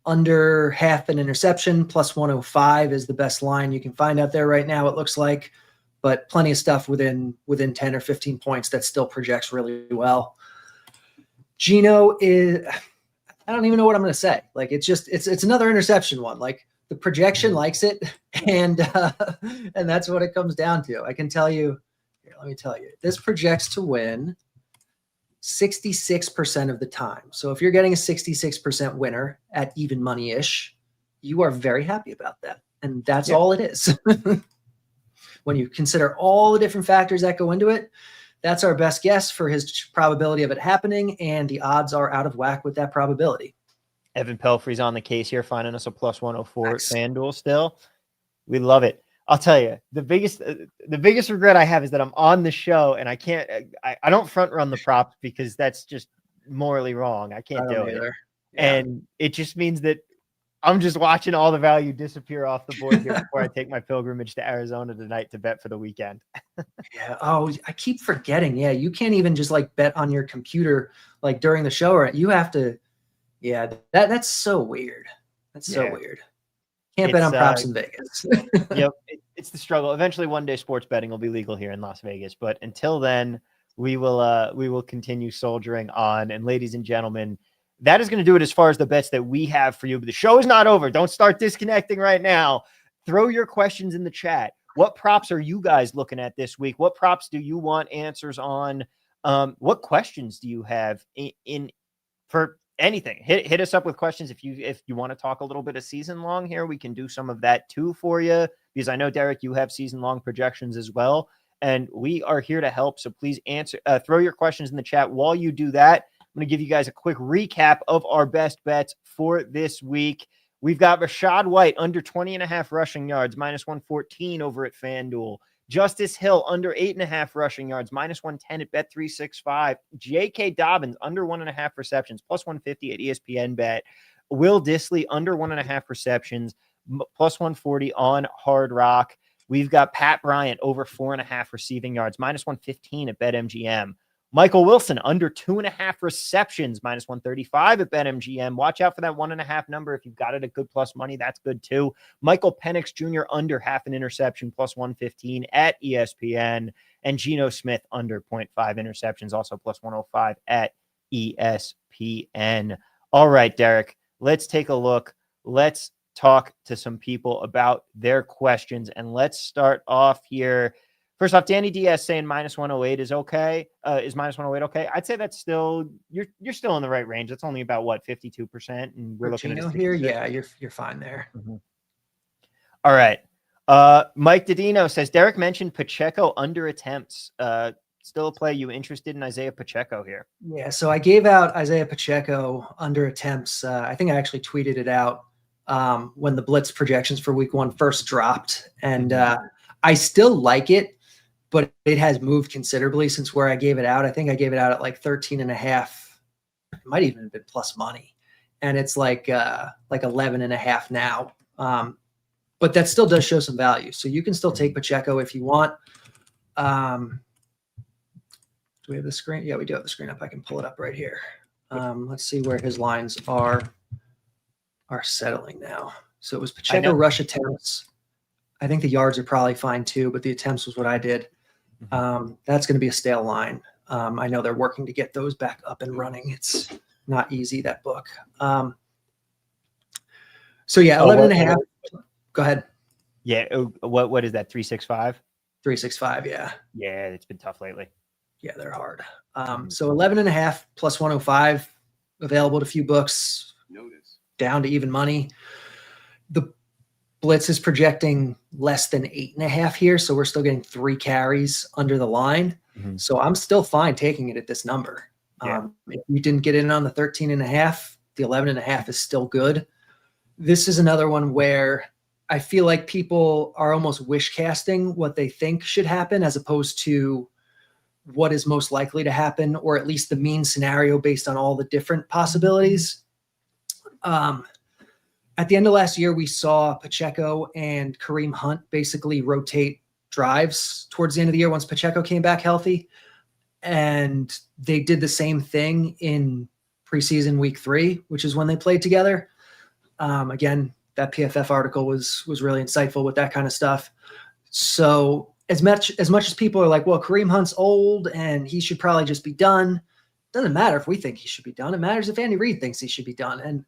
under half an interception, plus 105 is the best line you can find out there right now, it looks like. But plenty of stuff within 10 or 15 points that still projects really well. Geno is, I don't even know what I'm going to say. Like, it's another interception one. Like, the projection likes it, and that's what it comes down to. I can tell you. Let me tell you, this projects to win 66% of the time. So if you're getting a 66% winner at even money-ish, you are very happy about that. And that's all it is. When you consider all the different factors that go into it, that's our best guess for his probability of it happening. And the odds are out of whack with that probability. Evan Pelfrey's on the case here, finding us a plus 104 at FanDuel still. We love it. I'll tell you, the biggest regret I have is that I'm on the show and I don't front run the props because that's just morally wrong. I can't do it. Yeah. And it just means that I'm just watching all the value disappear off the board here before I take my pilgrimage to Arizona tonight to bet for the weekend. Yeah. Oh, I keep forgetting. Yeah. You can't even just like bet on your computer, like during the show, or you have to. Yeah. That's so weird. That's so weird. Can't bet on props in Vegas. Yep. It's the struggle. Eventually one day sports betting will be legal here in Las Vegas. But until then, we will continue soldiering on. And ladies and gentlemen, that is going to do it as far as the bets that we have for you. But the show is not over. Don't start disconnecting right now. Throw your questions in the chat. What props are you guys looking at this week? What props do you want answers on? What questions do you have in for anything? Hit us up with questions. If you want to talk a little bit of season long here, we can do some of that too for you, because I know, Derek, you have season long projections as well, and we are here to help. So please throw your questions in the chat. While you do that, I'm going to give you guys a quick recap of our best bets for this week. We've got Rachaad White under 20.5 rushing yards, minus 114 over at FanDuel. Justice Hill under 8.5 rushing yards, minus 110 at Bet365. J.K. Dobbins under 1.5 receptions, plus 150 at ESPN Bet. Will Dissly under 1.5 receptions, plus 140 on Hard Rock. We've got Pat Bryant over 4.5 receiving yards, minus 115 at BetMGM. Michael Wilson under 2.5 receptions, minus 135 at BetMGM. Watch out for that 1.5 number. If you've got it at good plus money, that's good too. Michael Penix Jr. under half an interception, plus 115 at ESPN. And Geno Smith under 0.5 interceptions, also plus 105 at ESPN. All right, Derek, let's take a look. Let's talk to some people about their questions. And let's start off here. First off, Danny Diaz saying minus 108 is okay. Is minus 108 okay? I'd say that's still you're still in the right range. That's only about what, 52%, and we're looking at here. Yeah, you're fine there. Mm-hmm. All right. Mike Didino says Derek mentioned Pacheco under attempts. Still a play. You interested in Isaiah Pacheco here? Yeah. So I gave out Isaiah Pacheco under attempts. I think I actually tweeted it out when the blitz projections for week 1 first dropped, and I still like it. But it has moved considerably since where I gave it out. I think I gave it out at like 13.5. It might even have been plus money. And it's like 11.5 now. but that still does show some value. So you can still take Pacheco if you want. Do we have the screen? Yeah, we do have the screen up. I can pull it up right here. Let's see where his lines are settling now. So it was Pacheco, rush attempts. I think the yards are probably fine too, but the attempts was what I did. That's going to be a stale line. I know they're working to get those back up and running. It's not easy, that book. So yeah, 11.5. Go ahead. Yeah. What is that? 365? 365. Yeah. Yeah. It's been tough lately. Yeah, they're hard. So 11.5 plus 105 available to a few books. Down to even money. The Blitz is projecting less than 8.5 here. So we're still getting 3 carries under the line. So I'm still fine taking it at this number. If you didn't get in on the 13.5, the 11.5 is still good. This is another one where I feel like people are almost wish casting what they think should happen as opposed to what is most likely to happen, or at least the mean scenario based on all the different possibilities. At the end of last year, we saw Pacheco and Kareem Hunt basically rotate drives towards the end of the year once Pacheco came back healthy. And they did the same thing in preseason week 3, which is when they played together. Again, that PFF article was really insightful with that kind of stuff. So as much as people are like, well, Kareem Hunt's old and he should probably just be done. It doesn't matter if we think he should be done. It matters if Andy Reid thinks he should be done. And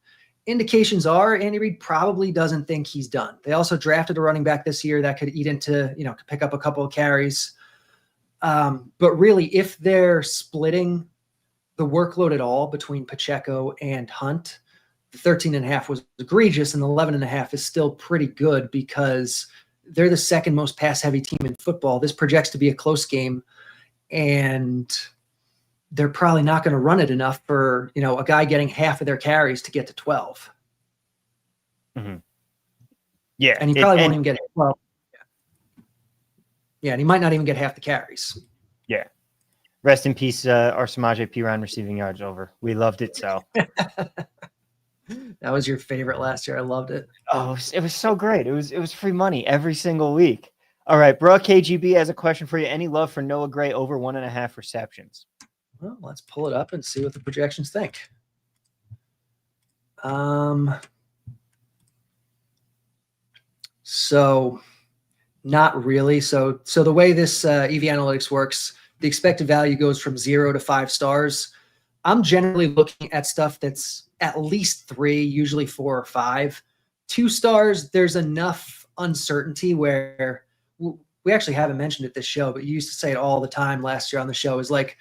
indications are Andy Reid probably doesn't think he's done. They also drafted a running back this year that could eat into, could pick up a couple of carries. But really, if they're splitting the workload at all between Pacheco and Hunt, the 13.5 was egregious and the 11.5 is still pretty good because they're the second most pass heavy team in football. This projects to be a close game and they're probably not going to run it enough for, a guy getting half of their carries to get to 12. Yeah. And he probably won't even get 12. Yeah. And he might not even get half the carries. Yeah. Rest in peace, our Samaje Perine receiving yards over. We loved it. So that was your favorite last year. I loved it. Oh, it was so great. It was free money every single week. All right. Bro, KGB has a question for you. Any love for Noah Gray over 1.5 receptions? Well, let's pull it up and see what the projections think. So not really. So the way this EV Analytics works, the expected value goes from 0 to 5 stars. I'm generally looking at stuff that's at least 3, usually 4 or 5. 2 stars, there's enough uncertainty where we actually haven't mentioned it this show, but you used to say it all the time last year on the show, is like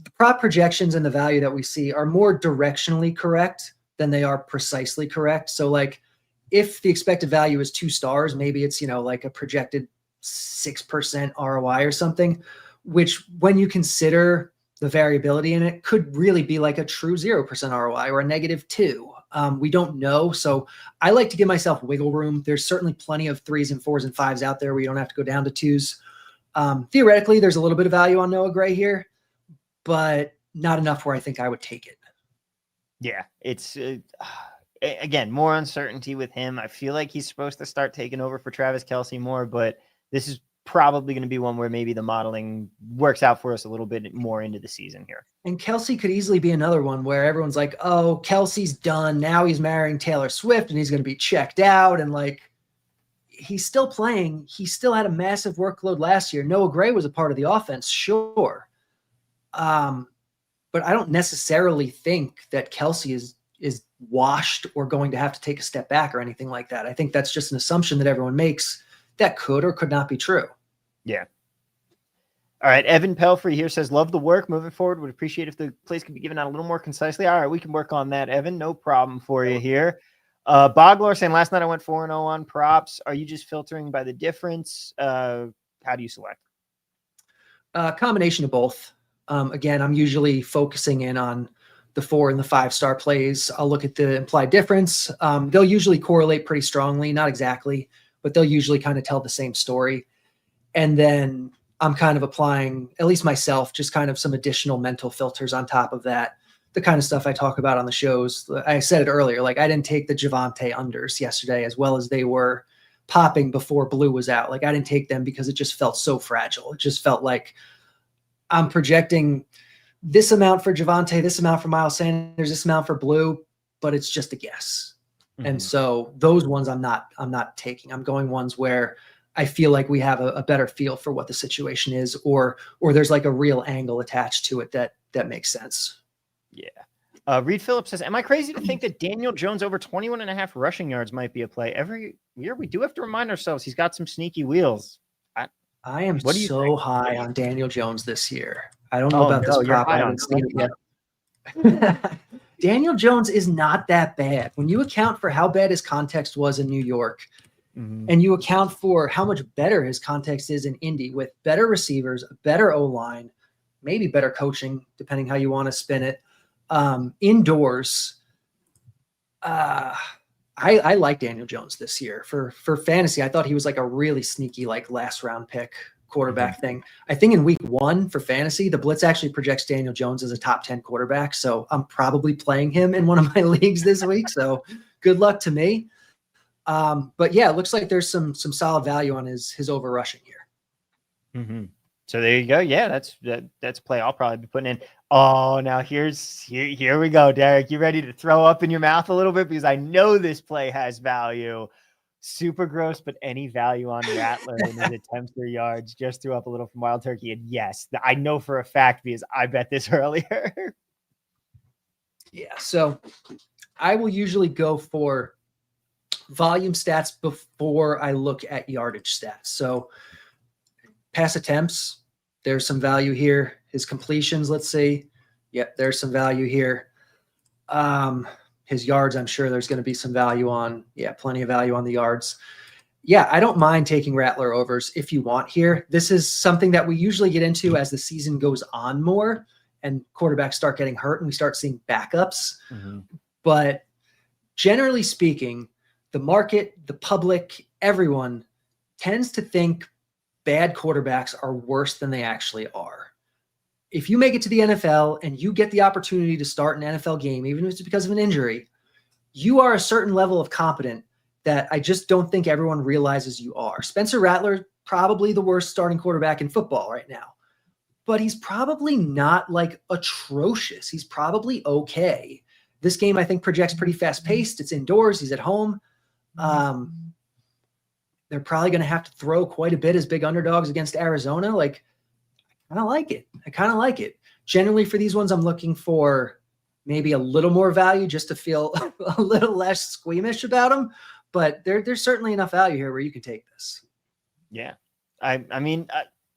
the prop projections and the value that we see are more directionally correct than they are precisely correct. So like if the expected value is 2 stars, maybe it's, like a projected 6% ROI or something, which when you consider the variability in it could really be like a true 0% ROI or a -2. We don't know. So I like to give myself wiggle room. There's certainly plenty of 3s and 4s and 5s out there where you don't have to go down to 2s. Theoretically, there's a little bit of value on Noah Gray here, but not enough where I think I would take it. Yeah, it's again, more uncertainty with him. I feel like he's supposed to start taking over for Travis Kelce more, but this is probably going to be one where maybe the modeling works out for us a little bit more into the season here. And Kelce could easily be another one where everyone's like, oh, Kelce's done. Now he's marrying Taylor Swift and he's going to be checked out. And like, he's still playing. He still had a massive workload last year. Noah Gray was a part of the offense, sure. But I don't necessarily think that Kelce is washed or going to have to take a step back or anything like that. I think that's just an assumption that everyone makes that could or could not be true. Yeah. All right. Evan Pelfrey here says, love the work. Moving forward, would appreciate if the plays could be given out a little more concisely. All right. We can work on that, Evan. No problem for you here. Bogler saying, last night I went 4-0 on props. Are you just filtering by the difference? How do you select? Combination of both. Again, I'm usually focusing in on the 4 and the 5-star plays. I'll look at the implied difference. They'll usually correlate pretty strongly, not exactly, but they'll usually kind of tell the same story. And then I'm kind of applying, at least myself, just kind of some additional mental filters on top of that. The kind of stuff I talk about on the shows. I said it earlier, like I didn't take the Javonte unders yesterday as well as they were. popping before blue was out. Like I didn't take them because it just felt so fragile. It just felt like I'm projecting this amount for Javonte, this amount for Miles Sanders, this amount for blue, but it's just a guess. Mm-hmm. And so those ones I'm not taking. I'm going ones where I feel like we have a better feel for what the situation is, or there's like a real angle attached to it that makes sense. Yeah. Reed Phillips says, am I crazy to think that Daniel Jones over 21.5 rushing yards might be a play? Every year we do have to remind ourselves he's got some sneaky wheels. I am so high on Daniel Jones this year. I don't know about this prop. I haven't seen it yet. Daniel Jones is not that bad. When you account for how bad his context was in New York, and you account for how much better his context is in Indy with better receivers, better O-line, maybe better coaching, depending how you want to spin it. Indoors, I like Daniel Jones this year for fantasy. I thought he was like a really sneaky, like last round pick quarterback thing. I think in week 1 for fantasy, the Blitz actually projects Daniel Jones as a top 10 quarterback. So I'm probably playing him in one of my leagues this week. So good luck to me. But yeah, it looks like there's some solid value on his over rushing here. Mm-hmm. So there you go. Yeah, that's a play I'll probably be putting in. Oh, now here we go, Derek. You ready to throw up in your mouth a little bit? Because I know this play has value. Super gross, but any value on Rattler in his attempts or yards. Just threw up a little from Wild Turkey. And yes, I know for a fact because I bet this earlier. Yeah, so I will usually go for volume stats before I look at yardage stats. So pass attempts, there's some value here. His completions, let's see. Yep, there's some value here. His yards, I'm sure there's going to be some value on. Yeah, plenty of value on the yards. Yeah, I don't mind taking Rattler overs if you want here. This is something that we usually get into as the season goes on more and quarterbacks start getting hurt and we start seeing backups. Mm-hmm. But generally speaking, the market, the public, everyone tends to think bad quarterbacks are worse than they actually are. If you make it to the NFL and you get the opportunity to start an NFL game, even if it's because of an injury, you are a certain level of competent that I just don't think everyone realizes you are. Spencer Rattler, probably the worst starting quarterback in football right now, but he's probably not like atrocious. He's probably okay. This game, I think, projects pretty fast paced. It's indoors. He's at home. They're probably going to have to throw quite a bit as big underdogs against Arizona. Like, I kind of like it. Generally for these ones, I'm looking for maybe a little more value just to feel a little less squeamish about them. But there's certainly enough value here where you can take this. Yeah. I mean,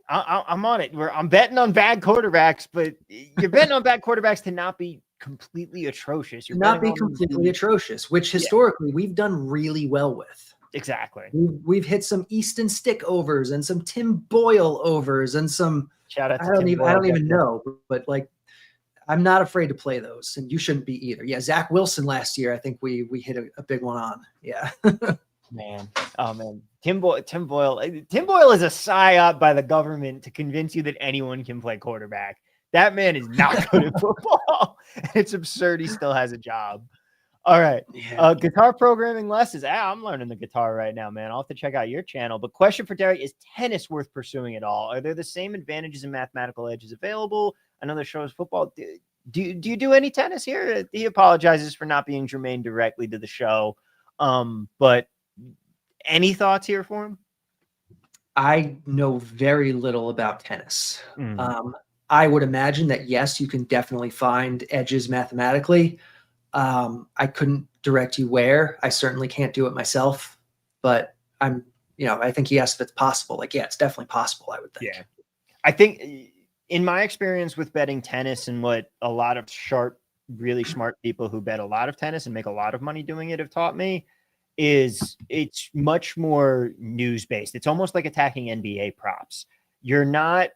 I'm on it. I'm betting on bad quarterbacks, but you're betting on bad quarterbacks to not be completely atrocious. You're not be completely atrocious, which historically we've done really well with. Exactly. We've hit some Easton Stick overs and some Tim Boyle overs and some. Shout out to I don't even know, but like I'm not afraid to play those, and you shouldn't be either. Yeah, Zach Wilson last year, I think we hit a big one on. Yeah. Man. Oh man. Tim Boyle is a psyop by the government to convince you that anyone can play quarterback. That man is not good at football. It's absurd he still has a job. All right. Yeah. Guitar programming lessons. I'm learning the guitar right now, man. I'll have to check out your channel. But question for Derek, is tennis worth pursuing at all? Are there the same advantages and mathematical edges available? I know the show is football. Do you do any tennis here? He apologizes for not being germane directly to the show. But any thoughts here for him? I know very little about tennis. I would imagine that, yes, you can definitely find edges mathematically. I couldn't direct you where. I certainly can't do it myself, but I think he asked if it's possible. Like, yeah, it's definitely possible, I would think. Yeah. I think in my experience with betting tennis and what a lot of sharp, really smart people who bet a lot of tennis and make a lot of money doing it have taught me is it's much more news-based. It's almost like attacking NBA props. You're not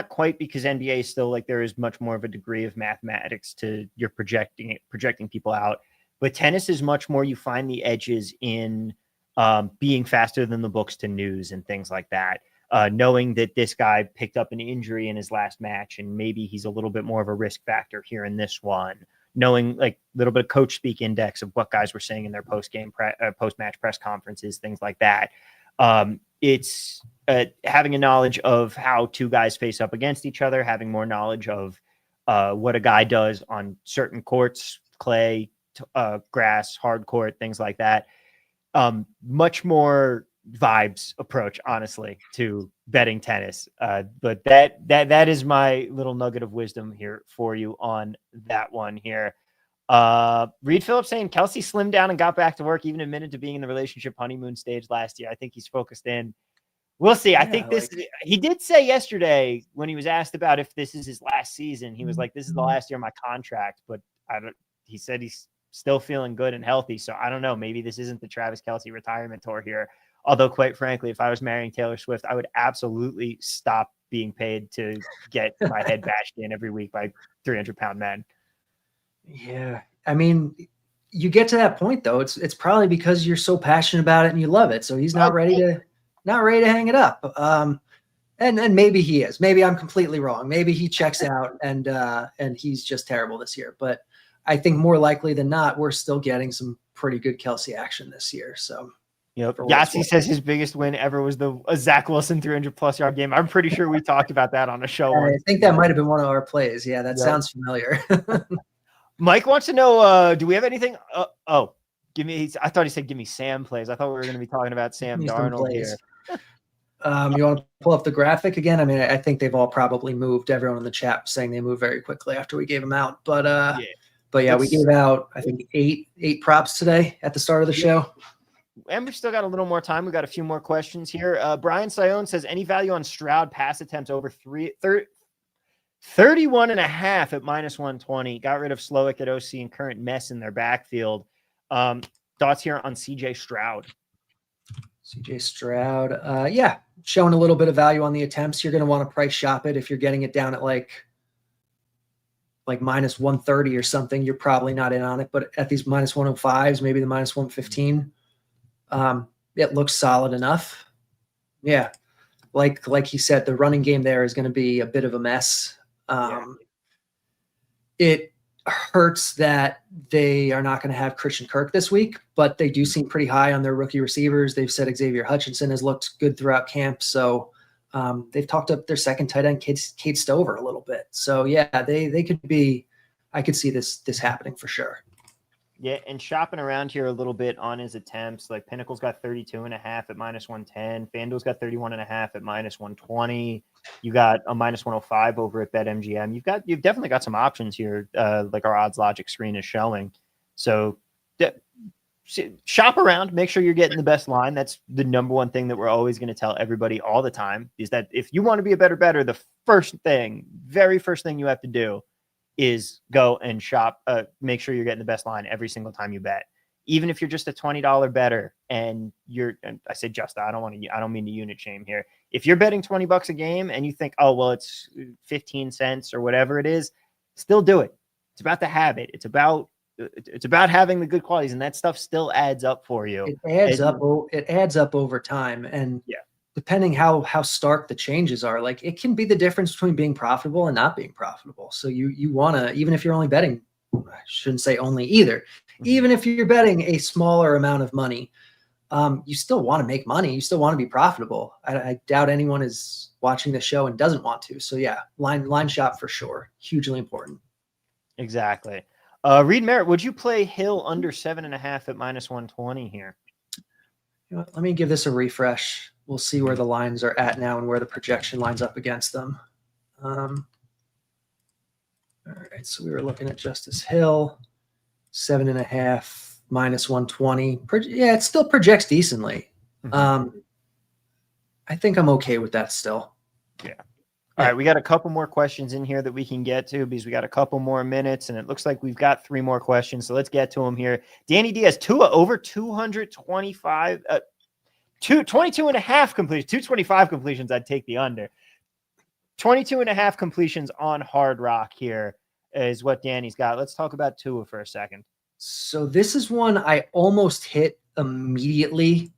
quite, because NBA is still like there is much more of a degree of mathematics to your projecting people out. But tennis is much more, you find the edges in being faster than the books to news and things like that. Knowing that this guy picked up an injury in his last match and maybe he's a little bit more of a risk factor here in this one. knowing like a little bit of coach speak index of what guys were saying in their post-match press conferences, things like that. It's having a knowledge of how two guys face up against each other, having more knowledge of what a guy does on certain courts, clay, grass, hard court, things like that. Much more vibes approach, honestly, to betting tennis. But that is my little nugget of wisdom here for you on that one here. Reed Phillips saying Kelsey slimmed down and got back to work, even admitted to being in the relationship honeymoon stage last year. I think he's focused in. We'll see. I think he did say yesterday when he was asked about if this is his last season, he was like, this is the last year of my contract, but he said he's still feeling good and healthy. So I don't know. Maybe this isn't the Travis Kelce retirement tour here. Although quite frankly, if I was marrying Taylor Swift, I would absolutely stop being paid to get my head bashed in every week by 300-pound men. Yeah. I mean, you get to that point though. It's probably because you're so passionate about it and you love it. So he's not ready to hang it up. And maybe he is. Maybe I'm completely wrong. Maybe he checks out and he's just terrible this year. But I think more likely than not, we're still getting some pretty good Kelsey action this year. So, yep. Yahtzee says his biggest win ever was the Zach Wilson 300+ yard game. I'm pretty sure we talked about that on a show. I think that might have been one of our plays. Yeah, that sounds familiar. Mike wants to know, do we have anything? Give me. I thought he said, give me Sam plays. I thought we were going to be talking about Sam Darnold here. You want to pull up the graphic again? I mean, I think they've all probably moved. Everyone in the chat saying they moved very quickly after we gave them out. But we gave out, I think, eight props today at the start of the show. And we've still got a little more time. We've got a few more questions here. Brian Sion says, any value on Stroud pass attempts over 31.5 at -120. Got rid of Slowick at OC and current mess in their backfield. Thoughts here on CJ Stroud? CJ Stroud, showing a little bit of value on the attempts. You're going to want to price shop it. If you're getting it down at like -130 or something, you're probably not in on it. But at these -105s, maybe the -115, it looks solid enough. Yeah, like he said, the running game there is going to be a bit of a mess. It hurts that they are not going to have Christian Kirk this week, but they do seem pretty high on their rookie receivers. They've said Xavier Hutchinson has looked good throughout camp. So they've talked up their second tight end, Kate Stover, a little bit. So yeah, they could be, I could see this happening for sure. Yeah, and shopping around here a little bit on his attempts, like Pinnacle's got 32.5 at -110. FanDuel's got 31.5 at -120. You got a -105 over at BetMGM. You've definitely got some options here, like our odds logic screen is showing. So shop around, make sure you're getting the best line. That's the number one thing that we're always going to tell everybody all the time, is that if you want to be a better bettor, the very first thing you have to do is go and shop, make sure you're getting the best line every single time you bet. Even if you're just a $20 bettor and I say just, I don't mean to unit shame here. If you're betting $20 a game and you think, oh, well, it's 15 cents or whatever it is, still do it. It's about the habit. It's about having the good qualities, and that stuff still adds up for you. It adds up over time. And depending how stark the changes are, like it can be the difference between being profitable and not being profitable. So you want to, even if you're only betting, I shouldn't say only either, even if you're betting a smaller amount of money, you still want to make money. You still want to be profitable. I doubt anyone is watching the show and doesn't want to. So yeah, line shop for sure. Hugely important. Exactly. Reed Merritt, would you play Hill under 7.5 at -120 here? You know what, let me give this a refresh. We'll see where the lines are at now and where the projection lines up against them. All right, so we were looking at Justice Hill, 7.5 -120. Yeah, it still projects decently. I think I'm okay with that still. Yeah. All right, we got a couple more questions in here that we can get to because we got a couple more minutes, and it looks like we've got 3 more questions. So let's get to them here. Danny Diaz, Tua over 225, 22.5 completions, 225 completions. I'd take the under. 22.5 completions on Hard Rock here is what Danny's got. Let's talk about Tua for a second. So this is one I almost hit immediately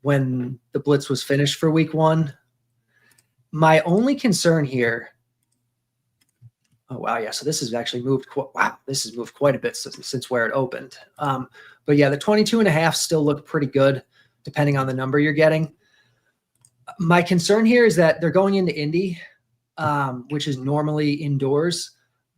when the blitz was finished for week 1. My only concern here, Oh, wow. Yeah. So this has actually moved. This has moved quite a bit since where it opened. But yeah, the 22.5 still look pretty good depending on the number you're getting. My concern here is that they're going into Indy, which is normally indoors,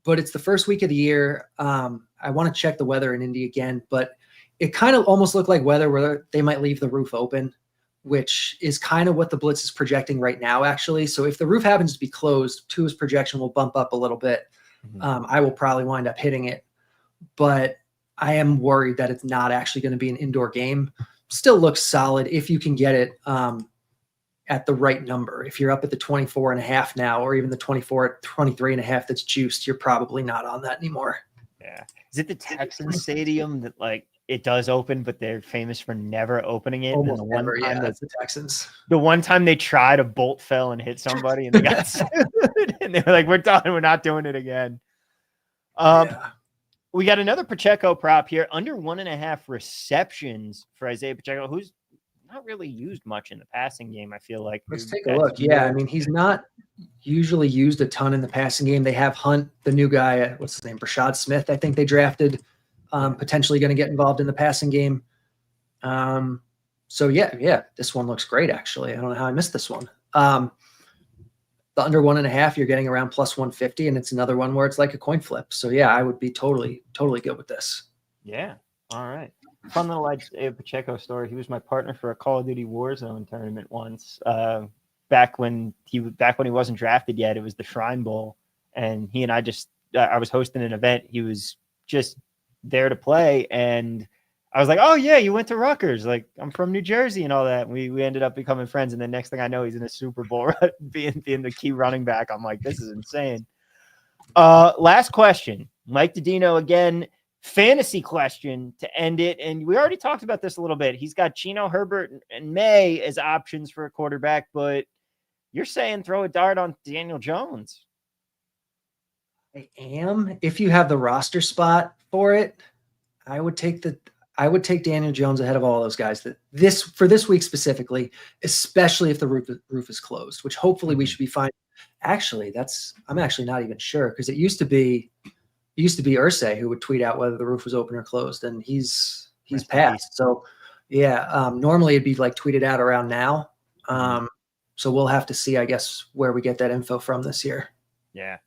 but it's the first week of the year. I want to check the weather in Indy again, but it kind of almost looked like weather where they might leave the roof open, which is kind of what the Blitz is projecting right now, actually. So if the roof happens to be closed, Tua's projection will bump up a little bit. I will probably wind up hitting it, but I am worried that it's not actually going to be an indoor game. Still looks solid if you can get it at the right number. If you're up at the 24.5 now, or even the 23.5 that's juiced, you're probably not on that anymore. Yeah. Is it the Texans stadium that like it does open, but they're famous for never opening it? Almost and never, yeah, that's the Texans. The one time they tried, a bolt fell and hit somebody and they got sued. And they were like, we're done. We're not doing it again. We got another Pacheco prop here, under 1.5 receptions for Isaiah Pacheco, who's not really used much in the passing game, I feel like. Let's take a look. Yeah, I mean, he's not usually used a ton in the passing game. They have Hunt, the new guy, what's his name, Rachaad Smith, I think they drafted, potentially going to get involved in the passing game. So yeah, this one looks great, actually. I don't know how I missed this one. The under 1.5, you're getting around plus 150, and it's another one where it's like a coin flip. So yeah, I would be totally good with this. Yeah. All right. Fun little Pacheco story. He was my partner for a Call of Duty Warzone tournament once. Back when he wasn't drafted yet, it was the Shrine Bowl, and he and I was hosting an event. He was just there to play, and I was like, "Oh yeah, you went to Rutgers? Like, I'm from New Jersey and all that." We ended up becoming friends, and the next thing I know, he's in a Super Bowl, being the key running back. I'm like, this is insane. Last question, Mike Didino again. Fantasy question to end it. And we already talked about this a little bit. He's got Geno, Herbert, and May as options for a quarterback, but you're saying throw a dart on Daniel Jones. I am. If you have the roster spot for it, I would take Daniel Jones ahead of all those guys for this week specifically, especially if the roof is closed, which hopefully we should be fine. Actually, I'm actually not even sure, because it used to be Irsay who would tweet out whether the roof was open or closed, and he's passed. So yeah, normally it'd be like tweeted out around now. So we'll have to see, I guess, where we get that info from this year. Yeah.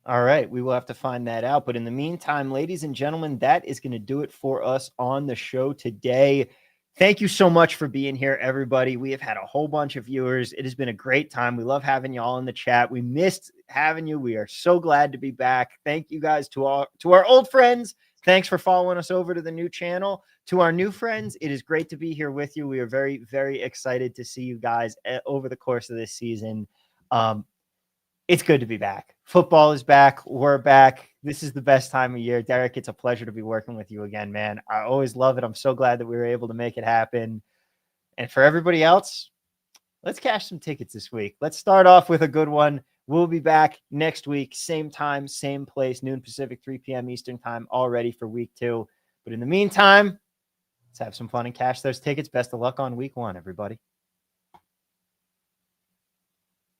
All right. We will have to find that out. But in the meantime, ladies and gentlemen, that is going to do it for us on the show today. Thank you so much for being here, everybody. We have had a whole bunch of viewers. It has been a great time. We love having you all in the chat. We missed having you. We are so glad to be back. Thank you guys to our old friends. Thanks for following us over to the new channel. To our new friends, it is great to be here with you. We are very, very excited to see you guys over the course of this season. It's good to be back. Football is back. We're back. This is the best time of year. Derek, it's a pleasure to be working with you again, man. I always love it. I'm so glad that we were able to make it happen. And for everybody else, let's cash some tickets this week. Let's start off with a good one. We'll be back next week, same time, same place, noon Pacific, 3 p.m. Eastern time, all ready for week 2. But in the meantime, let's have some fun and cash those tickets. Best of luck on week 1, everybody.